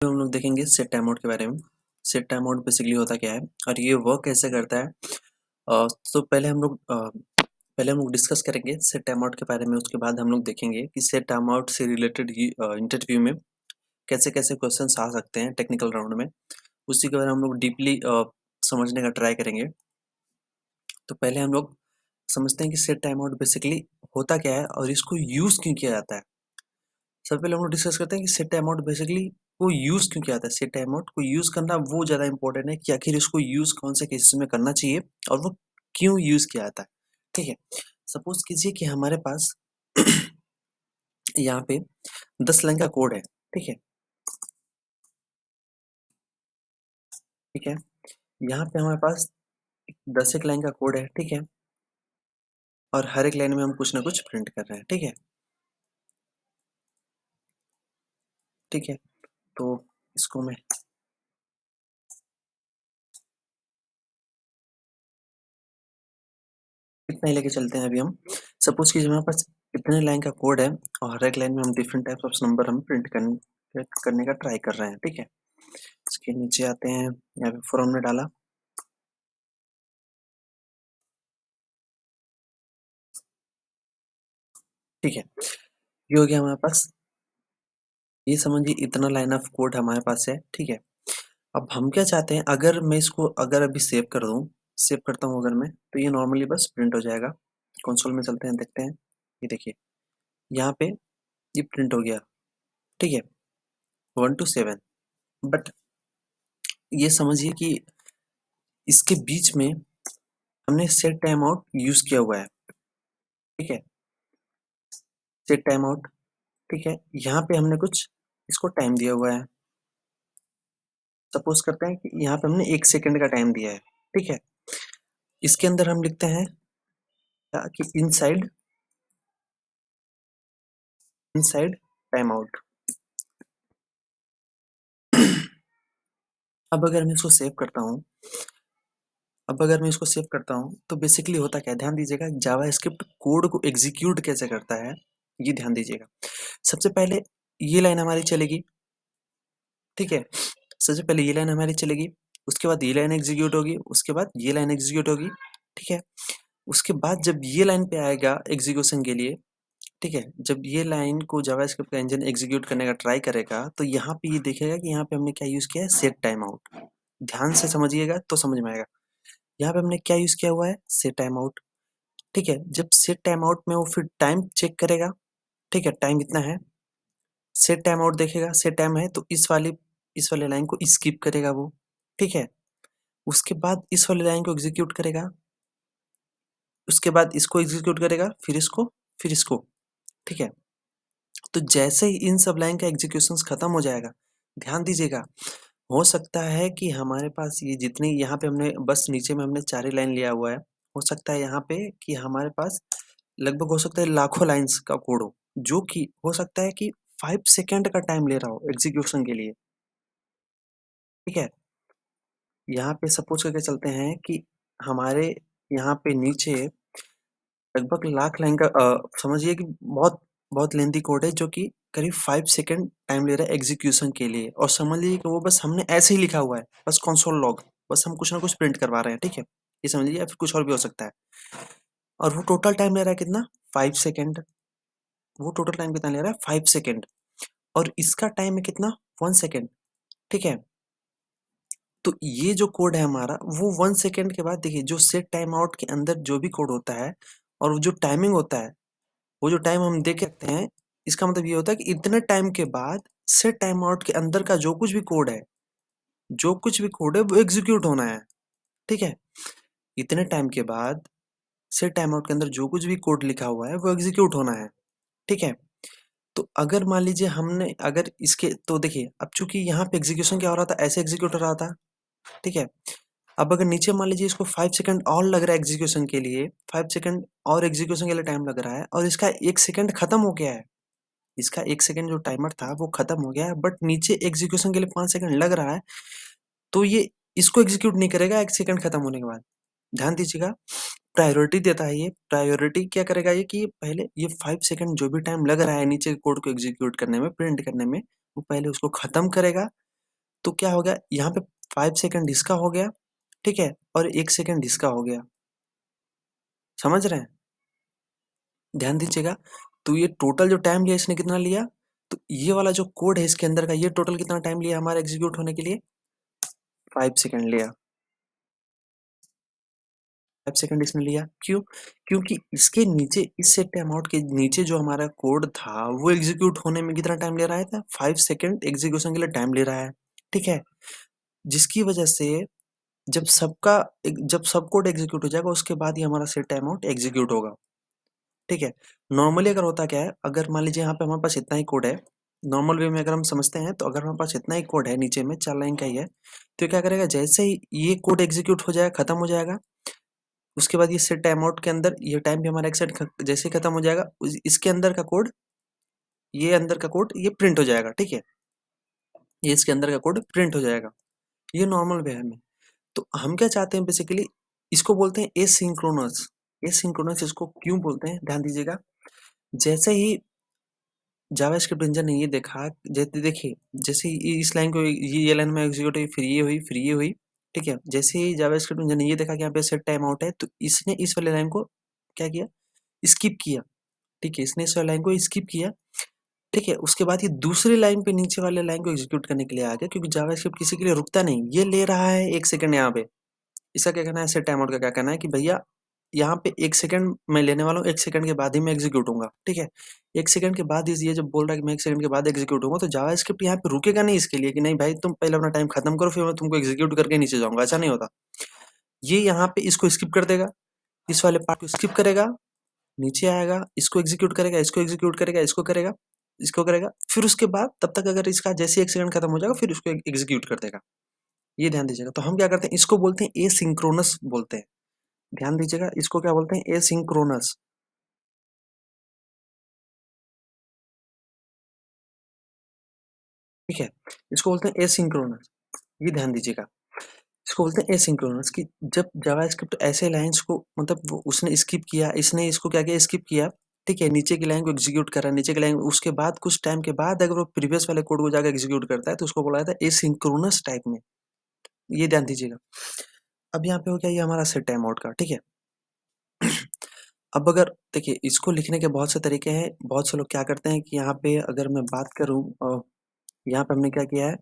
हम लोग देखेंगे सेट टाइम आउट के बारे में। सेट टाइम आउट बेसिकली होता क्या है और ये वर्क कैसे करता है। तो पहले हम लोग डिस्कस करेंगे सेट टाइम आउट के बारे में। उसके बाद हम लोग देखेंगे कि सेट टाइम आउट से रिलेटेड इंटरव्यू में कैसे कैसे क्वेश्चंस आ सकते हैं टेक्निकल राउंड में। उसी के बारे में हम लोग डीपली समझने का ट्राई करेंगे। तो पहले हम लोग समझते हैं कि सेट टाइम आउट बेसिकली होता क्या है और इसको यूज़ क्यों किया जाता है। सबसे पहले हम लोग डिस्कस करते हैं कि सेट टाइम आउट बेसिकली को यूज़ क्यों किया जाता है। सेट टाइम आउट को यूज़ करना वो ज़्यादा इंपॉर्टेंट है कि आखिर इसको यूज़ कौन से केसेस में करना चाहिए और वो क्यों यूज़ किया जाता है। ठीक है, सपोज कीजिए कि हमारे पास यहाँ पे 10 लाइन का कोड है। ठीक है, ठीक है, यहाँ पे हमारे पास 10 एक लाइन का कोड है। ठीक है, और हर एक लाइन में हम कुछ ना कुछ प्रिंट कर रहे हैं। ठीक है, ठीक है, तो इसको मैं इतना ही लेके चलते हैं। अभी हम सपोज कीजिए हमारे पास इतने लाइन का कोड है और हर एक लाइन में हम डिफरेंट टाइप्स ऑफ नंबर हम प्रिंट करने का ट्राई कर रहे हैं। ठीक है, इसके नीचे आते हैं, यहाँ पे फॉर हमने डाला। ठीक है, ये हो गया हमारे पास। ये समझिए इतना लाइन ऑफ कोड हमारे पास है। ठीक है, अब हम क्या चाहते हैं, अगर मैं इसको अगर अभी सेव कर दूं, सेव करता हूं अगर मैं, तो ये नॉर्मली बस प्रिंट हो जाएगा। कंसोल में चलते हैं, देखते हैं। ये देखिए यहाँ पे ये प्रिंट हो गया। ठीक है, 1 to 7। बट ये समझिए कि इसके बीच में हमने सेट टाइम आउट यूज किया हुआ है। ठीक है, सेट टाइम आउट। ठीक है, यहाँ पे हमने कुछ इसको टाइम दिया हुआ है। सपोज करते हैं कि यहाँ पे हमने 1 सेकंड का टाइम दिया है। ठीक है, इसके अंदर हम लिखते हैं कि इनसाइड इनसाइड टाइम आउट। अब अगर मैं इसको सेव करता हूँ, तो बेसिकली होता क्या है, ध्यान दीजिएगा। जावास्क्रिप्ट कोड को एग्जीक्यूट कैसे करता है, ये ध्यान दीजिएगा। सबसे पहले ये लाइन हमारी चलेगी। ठीक है, सबसे पहले ये लाइन हमारी चलेगी, उसके बाद ये लाइन एग्जीक्यूट होगी, उसके बाद ये लाइन एग्जीक्यूट होगी। ठीक है, उसके बाद जब ये लाइन पे आएगा एग्जीक्यूशन के लिए, ठीक है, जब ये लाइन को जावास्क्रिप्ट का इंजन एग्जीक्यूट करने का ट्राई करेगा, तो यहाँ पे ये देखेगा कि यहाँ पे हमने क्या यूज किया है, सेट टाइम आउट। ध्यान से समझिएगा तो समझ में आएगा। यहाँ पे हमने क्या यूज किया हुआ है, सेट टाइम आउट। ठीक है, जब सेट टाइम आउट में वो फिर टाइम चेक करेगा। ठीक है, टाइम इतना है, सेट टाइम आउट देखेगा, सेट टाइम है तो इस वाले लाइन को स्किप करेगा वो। ठीक है, उसके बाद इस वाले लाइन को एग्जीक्यूट करेगा, उसके बाद इसको एग्जीक्यूट करेगा, फिर इसको, फिर इसको। ठीक है, तो जैसे ही इन सब लाइन का एग्जीक्यूशन खत्म हो जाएगा, ध्यान दीजिएगा, हो सकता है कि हमारे पास ये जितनी यहाँ पे हमने बस नीचे में हमने 4 ही लाइन लिया हुआ है, हो सकता है यहाँ पे कि हमारे पास लगभग हो सकता है लाखों लाइन्स का कोड हो, जो कि हो सकता है कि 5 सेकेंड का टाइम ले रहा हो एग्जीक्यूशन के लिए। ठीक है, यहाँ पे सपोज करके चलते हैं कि हमारे यहाँ पे नीचे लगभग लाख लाइन का समझिए कि बहुत बहुत लेंथी कोड है, जो कि करीब 5 सेकेंड टाइम ले रहा है एग्जीक्यूशन के लिए। और समझ लीजिए कि वो बस हमने ऐसे ही लिखा हुआ है, बस कंसोल लॉग, बस हम कुछ ना कुछ प्रिंट करवा रहे हैं। ठीक है, ये समझ लीजिए, या फिर कुछ और भी हो सकता है। और वो टोटल टाइम ले रहा है कितना, 5 सेकेंड। वो टोटल टाइम कितना ले रहा है, 5 सेकेंड। और इसका टाइम है कितना, 1 सेकेंड। ठीक है, तो ये जो कोड है हमारा, वो 1 सेकेंड के बाद देखिए, जो सेट टाइम आउट के अंदर जो भी कोड होता है और वो जो टाइमिंग होता है, वो जो टाइम हम देख सकते हैं, इसका मतलब ये होता है कि इतने टाइम के बाद सेट टाइम आउट के अंदर का जो कुछ भी कोड है, जो कुछ भी कोड है वो एग्जीक्यूट होना है। ठीक है, इतने टाइम के बाद सेट टाइम आउट के अंदर जो कुछ भी कोड लिखा हुआ है वो एग्जीक्यूट होना है। ठीक है, तो अगर मान लीजिए हमने अगर इसके, तो देखिए अब चूंकि यहाँ पे एग्जीक्यूशन क्या हो रहा था, ऐसे एग्जीक्यूट हो रहा था। ठीक है, अब अगर नीचे मान लीजिए इसको 5 सेकंड और लग रहा है एग्जीक्यूशन के लिए, 5 सेकंड और एग्जीक्यूशन के लिए टाइम लग रहा है, और इसका 1 सेकंड खत्म हो गया है। इसका 1 सेकंड जो टाइमर था वो खत्म हो गया है, बट नीचे एग्जीक्यूशन के लिए 5 सेकंड लग रहा है, तो ये इसको एग्जीक्यूट नहीं करेगा 1 सेकंड खत्म होने के बाद। ध्यान दीजिएगा, प्रायोरिटी देता है ये। प्रायोरिटी क्या करेगा ये, कि पहले ये 5 सेकंड जो भी टाइम लग रहा है नीचे कोड को एग्जीक्यूट करने में, प्रिंट करने में, वो पहले उसको खत्म करेगा। तो क्या हो गया यहाँ पे 5 सेकंड इसका हो गया, ठीक है, और 1 सेकंड इसका हो गया। समझ रहे हैं? ध्यान दीजिएगा। तो ये टोटल जो टाइम लिया इसने कितना लिया, तो ये वाला जो कोड है इसके अंदर का ये टोटल कितना टाइम लिया हमारा एग्जीक्यूट होने के लिए, 5 सेकंड लिया। 5 सेकंड इसने लिया, क्यों? क्योंकि इसके नीचे इस सेट टाइम आउट के नीचे जो हमारा कोड था वो एग्जीक्यूट होने में कितना टाइम ले रहा था, 5 सेकंड एग्जीक्यूशन के लिए टाइम ले रहा है, ठीक है। जिसकी वजह से जब सब कोड एग्जीक्यूट हो जाएगा उसके बाद ही हमारा सेट टाइम आउट एग्जीक्यूट होगा, ठीक है। नॉर्मली अगर होता क्या है, अगर मान लीजिए यहाँ पे हमारे पास इतना ही कोड है, नॉर्मल वे में अगर हम समझते हैं तो अगर हमारे पास इतना ही कोड है, नीचे में 4 लाइन का ही है, तो ये क्या करेगा, जैसे ही ये कोड एग्जीक्यूट हो जाएगा, खत्म हो जाएगा, उसके बाद ये सेट टाइम आउट के अंदर ये टाइम भी हमारा एक सेट जैसे ही खत्म हो जाएगा, इसके अंदर का कोड, ये अंदर का कोड ये प्रिंट हो जाएगा, ठीक है। ये इसके अंदर का कोड प्रिंट हो जाएगा, ये नॉर्मल वे में। तो हम क्या चाहते हैं बेसिकली, इसको बोलते हैं एसिंक्रोनस। एसिंक्रोनस इसको क्यों बोलते हैं, ध्यान दीजिएगा। जैसे ही जावास्क्रिप्ट इंजन ने ये देखा, जैसे देखिए, जैसे इस लाइन को ये लाइन में एग्जीक्यूट हुई, फिर ये हुई, फिर ये हुई, ठीक है। जैसे ही जावास्क्रिप्ट इंजन ने ये देखा कि यहाँ पे सेट टाइम आउट है, तो इसने इस वाले लाइन को क्या किया, स्किप किया, ठीक है। इसने इस वाले लाइन को स्किप किया, ठीक है। उसके बाद ये दूसरी लाइन पे नीचे वाले लाइन को एग्जीक्यूट करने के लिए आ गया, क्योंकि जावास्क्रिप्ट किसी के लिए रुकता नहीं, ये ले रहा है 1 सेकंड यहाँ पे। इसका क्या कहना है, सेट टाइम आउट का क्या कहना है कि भैया यहाँ पे 1 सेकंड मैं लेने वाला हूँ, 1 सेकंड के बाद ही मैं एग्जीक्यूट होऊंगा, ठीक है। 1 सेकंड के बाद ये जब बोल रहा है कि मैं 1 सेकंड के बाद एग्जीक्यूट होऊंगा, तो जावास्क्रिप्ट यहाँ पे रुकेगा नहीं इसके लिए कि नहीं भाई तुम पहले अपना टाइम खत्म करो फिर मैं तुमको एग्जीक्यूट करके नीचे जाऊंगा, ऐसा नहीं होता। ये यहाँ पे इसको स्किप कर देगा, इस वाले पार्ट को स्किप करेगा, नीचे आएगा, इसको एग्जीक्यूट करेगा, इसको एग्जीक्यूट करेगा, इसको करेगा, इसको करेगा, फिर उसके बाद तब तक अगर इसका जैसे 1 सेकंड खत्म हो जाएगा फिर उसको एग्जीक्यूट कर देगा। ये ध्यान दीजिएगा। तो हम क्या करते हैं, इसको बोलते हैं एसिंक्रोनस बोलते हैं। ध्यान दीजिएगा, इसको क्या बोलते हैं, एसिंक्रोनस, ठीक है। इसको बोलते हैं एसिंक्रोनस, ये ध्यान दीजिएगा। इसको बोलते हैं एसिंक्रोनस कि जब जावास्क्रिप्ट ऐसे लाइंस को मतलब वो उसने स्किप किया, इसने इसको क्या किया, स्किप किया, ठीक है, नीचे की लाइन को एग्जीक्यूट कर रहा है, नीचे की लाइन, उसके बाद कुछ टाइम के बाद अगर वो प्रीवियस वाले कोड को जाकर एग्जीक्यूट करता है तो उसको बोला जाता है एसिंक्रोनस टाइप में। ये ध्यान दीजिएगा। अब यहाँ पे हो गया ये हमारा सेट टाइम आउट का, ठीक है। अब अगर देखिए इसको लिखने के बहुत से तरीके हैं, बहुत से लोग क्या करते हैं कि यहाँ पे अगर मैं बात करूँ, यहाँ पे हमने क्या किया है,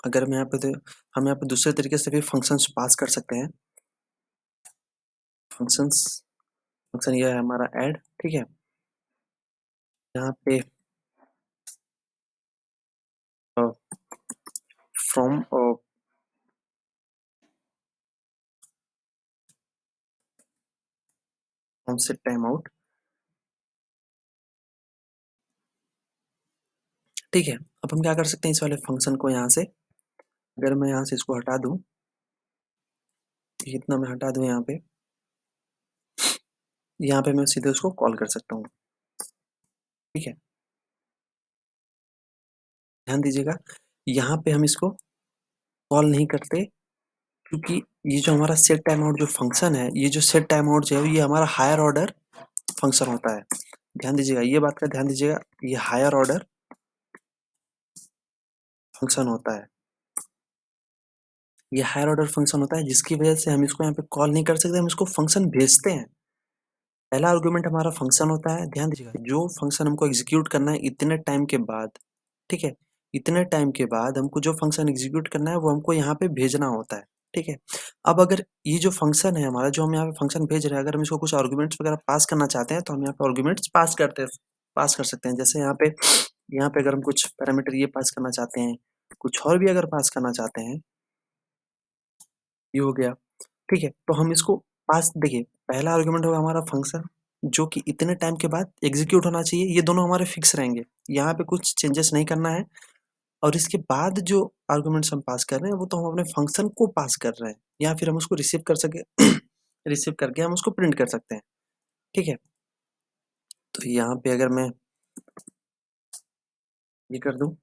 अगर मैं यहाँ पे हम यहाँ पे दूसरे तरीके से भी फंक्शंस पास कर सकते हैं। फंक्शंस, फंक्शन ये है हमारा ऐड, ठीक है। यहाँ पे from from set time out, ठीक है। अब हम क्या कर सकते हैं, इस वाले फंक्शन को यहाँ से अगर मैं यहाँ से इसको हटा दूँ, इतना मैं हटा दूँ यहाँ पे मैं सीधे उसको कॉल कर सकता हूँ, ठीक है। ध्यान दीजिएगा, यहाँ पे हम इसको कॉल नहीं करते, क्योंकि ये जो हमारा सेट टाइम आउट जो फंक्शन है, ये जो सेट टाइम आउट जो है ये हमारा हायर ऑर्डर फंक्शन होता है। ध्यान दीजिएगा, ये बात का ध्यान दीजिएगा, ये हायर ऑर्डर फंक्शन होता है। ये हायर ऑर्डर फंक्शन होता है जिसकी वजह से हम इसको यहाँ पे कॉल नहीं कर सकते, हम इसको फंक्शन भेजते हैं। पहला आर्गुमेंट हमारा फंक्शन होता है, ध्यान दीजिएगा, जो फंक्शन हमको एग्जीक्यूट करना है इतने टाइम के बाद, ठीक है। इतने टाइम के बाद हमको जो फंक्शन एग्जीक्यूट करना है वो हमको यहाँ पे भेजना होता है, ठीक है। अब अगर ये जो फंक्शन है हमारा, जो हम यहाँ पे फंक्शन भेज रहे हैं, अगर हम इसको कुछ आर्गुमेंट्स वगैरह पास करना चाहते हैं तो हम यहाँ पे आर्गुमेंट्स पास कर सकते हैं। जैसे यहाँ पे अगर हम कुछ पैरामीटर ये पास करना चाहते हैं, कुछ और भी अगर पास करना चाहते हैं, ये हो गया, ठीक है। तो हम इसको पास देखिए, पहला आर्गुमेंट होगा हमारा फंक्शन जो कि इतने टाइम के बाद एग्जीक्यूट होना चाहिए, ये दोनों हमारे फिक्स रहेंगे, यहाँ पे कुछ चेंजेस नहीं करना है। और इसके बाद जो आर्गुमेंट्स हम पास कर रहे हैं वो तो हम अपने फंक्शन को पास कर रहे हैं, या फिर हम उसको रिसीव कर सके रिसीव करके हम उसको प्रिंट कर सकते हैं, ठीक है। तो यहाँ पे अगर मैं ये कर दूं,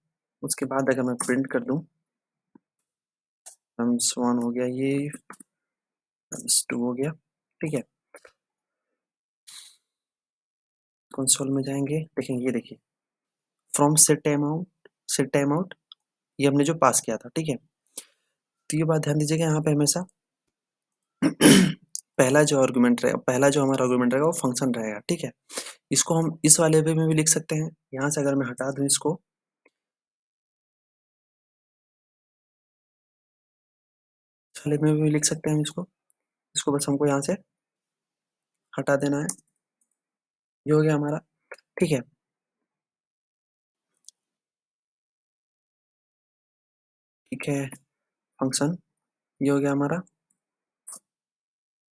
उसके बाद अगर मैं प्रिंट कर दूं, वन हो गया, ये टू हो गया, ठीक है। कंसोल में जाएंगे, देखेंगे, ये देखिए, फ्रॉम सेट टाइम आउट ये हमने जो पास किया था, ठीक है। तो ये बात ध्यान दीजिएगा यहाँ पे हमेशा पहला जो हमारा आर्गुमेंट रहेगा वो फंक्शन रहेगा, ठीक है। इसको हम इस वाले वे में भी लिख सकते हैं। यहाँ से अगर मैं हटा दूं इसको, इस वाले में भी लिख सकते हैं हम इसको। इसको बस हमको यहाँ से हटा देना है। ये हो गया हमारा, ठीक है। ठीक है, फंक्शन ये हो गया हमारा।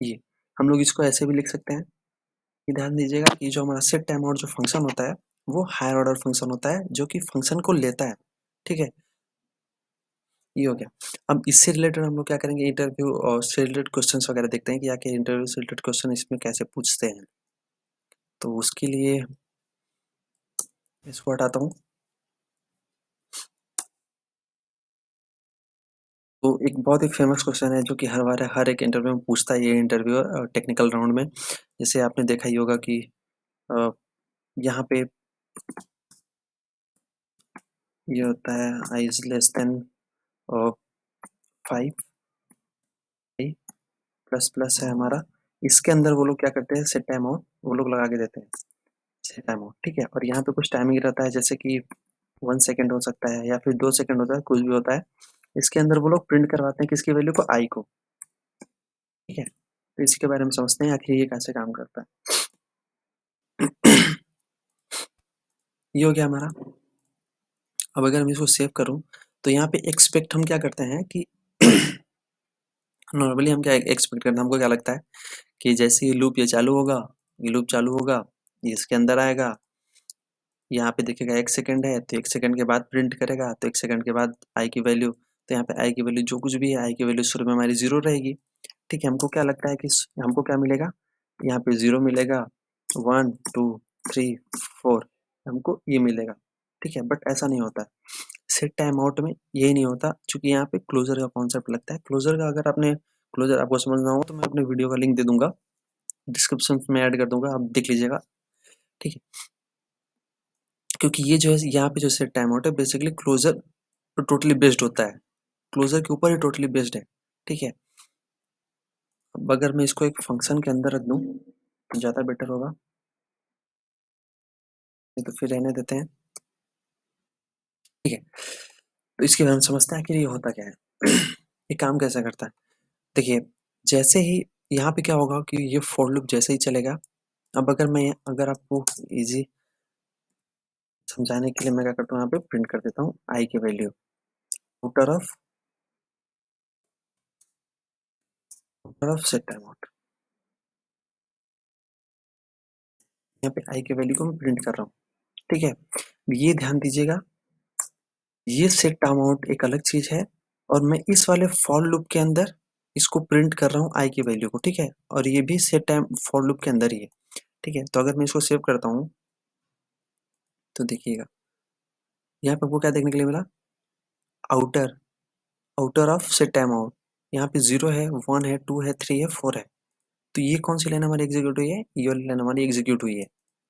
ये हम लोग इसको ऐसे भी लिख सकते हैं कि ध्यान दीजिएगा कि जो हमारा सेट टाइम आउट जो फंक्शन होता है वो हायर ऑर्डर फंक्शन होता है जो कि फंक्शन को लेता है, ठीक है। ये हो गया। अब इससे रिलेटेड हम लोग क्या करेंगे, इंटरव्यू और से रिलेटेड क्वेश्चंस वगैरह देखते हैं कि आके इंटरव्यू से रिलेटेड क्वेश्चन इसमें कैसे पूछते हैं। तो उसके लिए इसको हटाता हूँ। तो एक बहुत ही फेमस क्वेश्चन है जो कि हर एक इंटरव्यू में पूछता है ये इंटरव्यूअर टेक्निकल राउंड में। जैसे आपने देखा ही होगा कि अ, यहाँ पे ये होता है I is less than 5, plus plus है हमारा। इसके अंदर वो लोग क्या करते हैं, सेट टाइम आउट वो लोग लगा के देते हैं, सेट टाइम आउट, ठीक है। और यहाँ पे कुछ टाइमिंग रहता है, जैसे कि 1 सेकेंड हो सकता है या फिर 2 सेकेंड होता है, कुछ भी होता है। इसके अंदर वो लोग प्रिंट करवाते हैं किसकी वैल्यू को, आई को, ठीक है। तो इसके बारे में समझते हैं आखिर ये कैसे काम करता है। ये हो गया हमारा। अब अगर मैं इसको सेव करूं तो यहाँ पे एक्सपेक्ट हम क्या करते हैं कि नॉर्मली हम क्या एक्सपेक्ट करते हैं, हमको क्या लगता है कि जैसे ही लूप ये चालू होगा, ये लूप चालू होगा, ये इसके अंदर आएगा, यहाँ पे देखेगा 1 सेकेंड है तो 1 सेकेंड के बाद प्रिंट करेगा, तो 1 सेकेंड के बाद आई की वैल्यू, तो यहाँ पे आई की वैल्यू जो कुछ भी है, आई की वैल्यू शुरू में हमारी 0 रहेगी, ठीक है। हमको क्या लगता है कि हमको क्या मिलेगा, यहाँ पे 0 मिलेगा, 1 2 3 4 हमको ये मिलेगा, ठीक है। बट ऐसा नहीं होता सेट टाइम आउट में, यही नहीं होता, क्योंकि यहाँ पे क्लोजर का कॉन्सेप्ट लगता है। क्लोजर का अगर आपने क्लोजर आपको समझना हो तो मैं अपने वीडियो का लिंक दे दूंगा, डिस्क्रिप्शन में ऐड कर दूंगा, आप देख लीजिएगा, ठीक है। क्योंकि ये जो है यहाँ पे जो सेट टाइम आउट है बेसिकली क्लोजर पर टोटली बेस्ड होता है, क्लोजर के ऊपर ही टोटली बेस्ड है, ठीक है। अब अगर मैं इसको एक फंक्शन के अंदर रख दूं तो ज़्यादा बेटर होगा, नहीं तो फिर रहने देते हैं, ठीक है। तो इसके बारे में समझते हैं आखिर ये होता क्या है। ये काम कैसे करता है, देखिए। जैसे ही यहाँ पे क्या होगा कि ये फॉर लूप जैसे ही चलेगा, अब अगर आपको इजी समझाने के लिए मैं क्या करता हूँ, यहाँ पे प्रिंट कर देता हूँ आई की value, outer of set time out. यहाँ पे आई की वैल्यू को मैं प्रिंट कर रहा हूँ, ठीक है। ये ध्यान दीजिएगा, ये सेट टाइम आउट एक अलग चीज है, और मैं इस वाले फॉर लूप के अंदर इसको प्रिंट कर रहा हूँ आई की वैल्यू को, ठीक है। और ये भी सेट टाइम फॉर लूप के अंदर ही है, ठीक है। तो अगर मैं इसको सेव करता हूँ तो देखिएगा यहाँ पे आपको क्या देखने के लिए मिला, outer outer of set time out. यहाँ पे 0 है, 1 है, 2 है, 3 है, 4 है। तो ये कौन सी लाइन हमारी एग्जीक्यूट हुई है, ये वाली लाइन हमारी एग्जीक्यूट हुई है।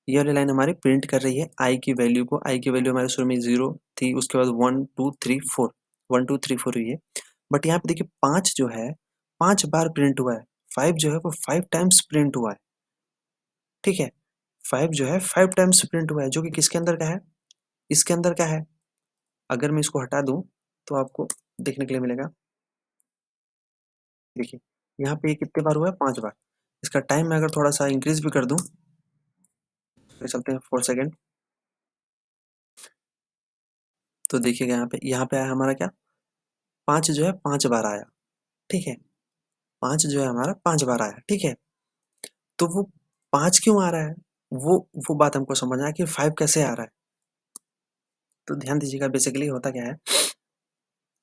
ये वाली लाइन हमारी प्रिंट कर रही है आई की वैल्यू को। आई की वैल्यू हमारे शुरू में 0 थी, उसके बाद 1 2 3 4, 1 2 3 4 हुई है। बट यहाँ पे देखिए 5 जो है 5 बार प्रिंट हुआ है, 5 जो है वो 5 टाइम्स प्रिंट हुआ है, ठीक है। 5 जो है 5 टाइम्स प्रिंट हुआ है, जो कि किसके अंदर का है, इसके अंदर का है। अगर मैं इसको हटा दूं तो आपको देखने के लिए मिलेगा, देखिए यहाँ पे कितने बार हुआ है, 5 बार। इसका टाइम मैं अगर थोड़ा सा इंक्रीज भी कर दूं तो चलते हैं 4 सेकेंड, तो देखिएगा यहाँ पे आया हमारा क्या, 5 जो है 5 बार आया, ठीक है। 5 जो है हमारा 5 बार आया, ठीक है। तो वो 5 क्यों आ रहा है, वो बात हमको समझना है कि 5 कैसे आ रहा है। तो ध्यान दीजिएगा बेसिकली होता क्या है,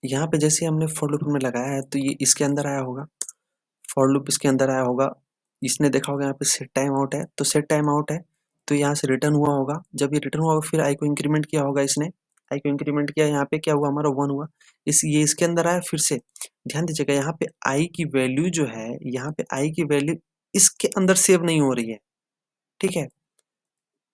यहाँ पे जैसे हमने फॉर लूप में लगाया है तो ये इसके अंदर आया होगा, फॉर लूप इसके अंदर आया होगा। इसने देखा होगा यहाँ पे सेट टाइम आउट है, तो सेट टाइम आउट है तो यहाँ से रिटर्न हुआ होगा। जब ये रिटर्न हुआ होगा फिर आई को इंक्रीमेंट किया होगा इसने, आई को इंक्रीमेंट किया, यहाँ पे क्या हुआ हमारा 1 हुआ, ये इसके अंदर आया फिर से। ध्यान दीजिएगा यहाँ पे आई की वैल्यू जो है, यहाँ पे आई की वैल्यू इसके अंदर सेव नहीं हो रही है, ठीक है।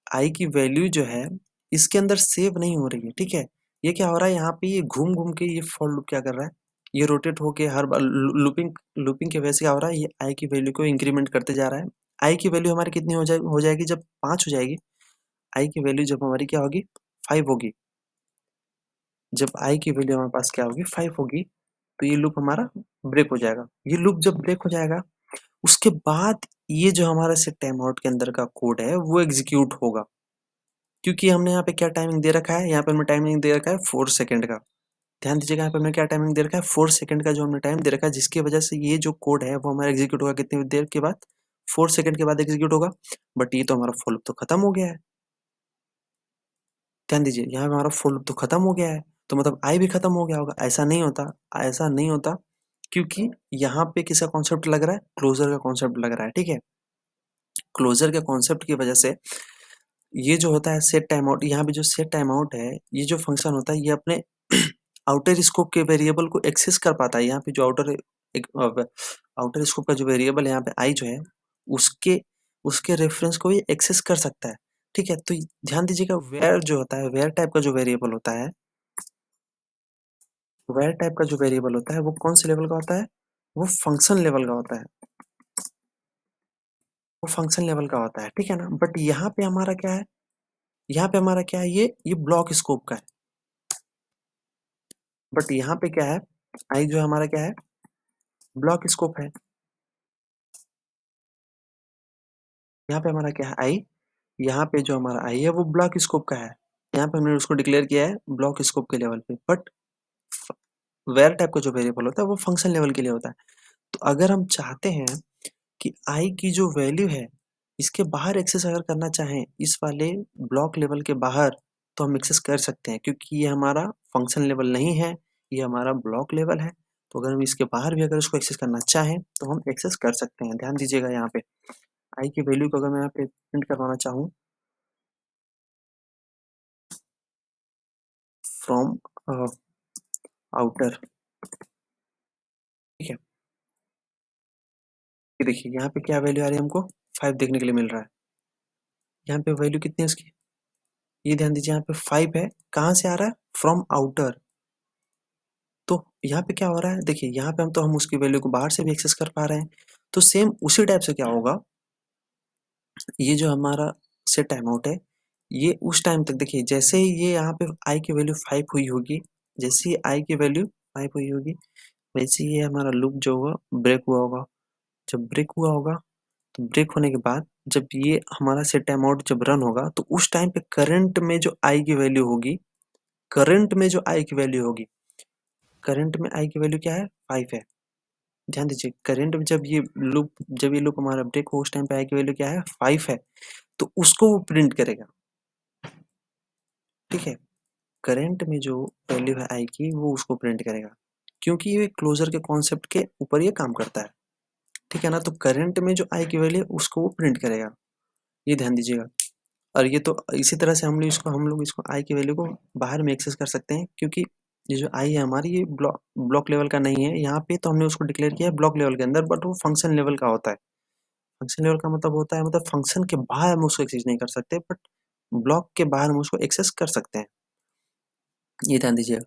आई की वैल्यू जो है इसके अंदर सेव नहीं हो रही है, ठीक है। ये क्या हो रहा है यहाँ पे, ये घूम घूम के ये फॉर लूप क्या कर रहा है, ये रोटेट होके हर बार लूपिंग लूपिंग की वजह से क्या हो रहा है, ये आई की वैल्यू को इंक्रीमेंट करते जा रहा है। आई की वैल्यू हमारी कितनी हो जाएगी, जब 5 हो जाएगी, आई की वैल्यू जब हमारी क्या होगी, 5 होगी। जब आई की वैल्यू हमारे पास क्या होगी, 5 होगी, तो ये लूप हमारा ब्रेक हो जाएगा। ये लूप जब ब्रेक हो जाएगा, उसके बाद ये जो हमारा सेट टाइम आउट के अंदर का कोड है वो एग्जीक्यूट होगा, क्योंकि हमने यहाँ पे क्या टाइमिंग दे रखा है, यहाँ पे हमने टाइमिंग दे रखा है 4 सेकंड का। ध्यान दीजिएगा, यहाँ पे हमने क्या टाइमिंग दे रखा है, 4 सेकंड का जो हमने टाइम दे रखा है, जिसकी वजह से ये जो कोड है वो हमारा एग्जीक्यूट होगा कितनी देर के बाद, 4 सेकंड के बाद एग्जीक्यूट होगा। बट ये तो हमारा फॉर लूप तो खत्म हो गया है। ध्यान दीजिए, यहाँ पे हमारा फॉर लूप तो खत्म हो गया है, तो मतलब आई भी खत्म हो गया होगा। ऐसा नहीं होता, ऐसा नहीं होता, क्योंकि यहाँ पे किसका कॉन्सेप्ट लग रहा है, क्लोजर का कॉन्सेप्ट लग रहा है। ठीक है, क्लोजर के कॉन्सेप्ट की वजह से ये जो होता है सेट टाइम आउट, यहाँ पे जो सेट टाइम आउट है, ये जो फंक्शन होता है, ये अपने आउटर स्कोप के वेरिएबल को एक्सेस कर पाता है। यहाँ पे जो आउटर स्कोप का जो वेरिएबल है यहाँ पे आई जो है, उसके उसके रेफरेंस को ये एक्सेस कर सकता है। ठीक है, तो ध्यान दीजिएगा, वेयर जो होता है, वेयर टाइप का जो वेरिएबल होता है, वेयर टाइप का जो वेरिएबल होता है वो कौन से लेवल का होता है, वो फंक्शन लेवल का होता है, वो फंक्शन लेवल का होता है। ठीक है ना, बट यहाँ पे हमारा क्या है, यहाँ पे हमारा क्या है, ये ब्लॉक स्कोप का है। बट यहाँ पे क्या है, आई जो हमारा क्या है, ब्लॉक स्कोप है। यहाँ पे हमारा क्या है, आई, यहाँ पे जो हमारा आई है वो ब्लॉक स्कोप का है। यहाँ पे हमने उसको डिक्लेयर किया है ब्लॉक स्कोप के लेवल पे, बट वेर टाइप का जो वेरिएबल होता है वो फंक्शन लेवल के लिए होता है। तो अगर हम चाहते हैं कि आई की जो वैल्यू है, इसके बाहर एक्सेस अगर करना चाहें, इस वाले ब्लॉक लेवल के बाहर, तो हम एक्सेस कर सकते हैं, क्योंकि ये हमारा फंक्शन लेवल नहीं है, ये हमारा ब्लॉक लेवल है। तो अगर हम इसके बाहर भी अगर उसको एक्सेस करना चाहें तो हम एक्सेस कर सकते हैं। ध्यान दीजिएगा, यहाँ पे आई की वैल्यू को अगर मैं यहाँ पे प्रिंट करवाना चाहूँ फ्रॉम आउटर, ठीक है, ये देखिए यहाँ पे क्या वैल्यू आ रही है, हमको 5 देखने के लिए मिल रहा है। यहाँ पे वैल्यू कितनी है उसकी, ये ध्यान दीजिए, यहाँ पे 5 है, कहाँ से आ रहा है, फ्रॉम आउटर। तो यहाँ पे क्या हो रहा है, देखिए यहाँ पे हम उसकी वैल्यू को बाहर से भी एक्सेस कर पा रहे हैं। तो सेम उसी टाइप से क्या होगा, ये जो हमारा सेट टाइम आउट है, ये उस टाइम तक देखिए, जैसे ही ये यहाँ पे आई की वैल्यू 5 हुई होगी, जैसे ही आई की वैल्यू 5 हुई होगी, वैसे ही ये हमारा लूप जो होगा ब्रेक हुआ होगा। जब ब्रेक हुआ होगा, तो ब्रेक होने के बाद जब ये हमारा सेट टाइम आउट जब रन होगा, तो उस टाइम पे करंट में जो आई की वैल्यू होगी, करंट में जो आई की वैल्यू होगी, करंट में आई की वैल्यू क्या है, 5 है। ध्यान दीजिए, करंट में जब ये लूप हमारा ब्रेक हो, उस टाइम पे आई की वैल्यू क्या है, 5 है, तो उसको वो प्रिंट करेगा। ठीक है, करंट में जो वैल्यू है आई की, वो उसको प्रिंट करेगा, क्योंकि ये क्लोजर के कॉन्सेप्ट के ऊपर ये काम करता है। ठीक है ना, तो करंट में जो आई की वैल्यू है उसको वो प्रिंट करेगा, ये ध्यान दीजिएगा। और ये तो इसी तरह से हम लोग इसको आई की वैल्यू को बाहर में एक्सेस कर सकते हैं, क्योंकि ये जो आई है हमारी, ये ब्लॉक लेवल का नहीं है। यहाँ पे तो हमने उसको डिक्लेयर किया है ब्लॉक लेवल के अंदर, बट वो फंक्शन लेवल का होता है। फंक्शन लेवल का मतलब होता है, मतलब फंक्शन के बाहर हम उसको एक्सेस नहीं कर सकते, बट ब्लॉक के बाहर हम उसको एक्सेस कर सकते हैं, ये ध्यान दीजिएगा।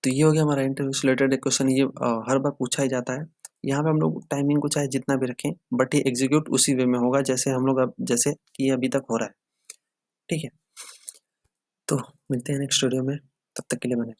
तो ये हो गया हमारा इंटरव्यू से रिलेटेड एक क्वेश्चन, ये हर बार पूछा ही जाता है। यहाँ पे हम लोग टाइमिंग को चाहे जितना भी रखें, बट ये एग्जीक्यूट उसी वे में होगा जैसे हम लोग अब जैसे कि अभी तक हो रहा है। ठीक है, तो मिलते हैं नेक्स्ट वीडियो में, तब तक के लिए बने।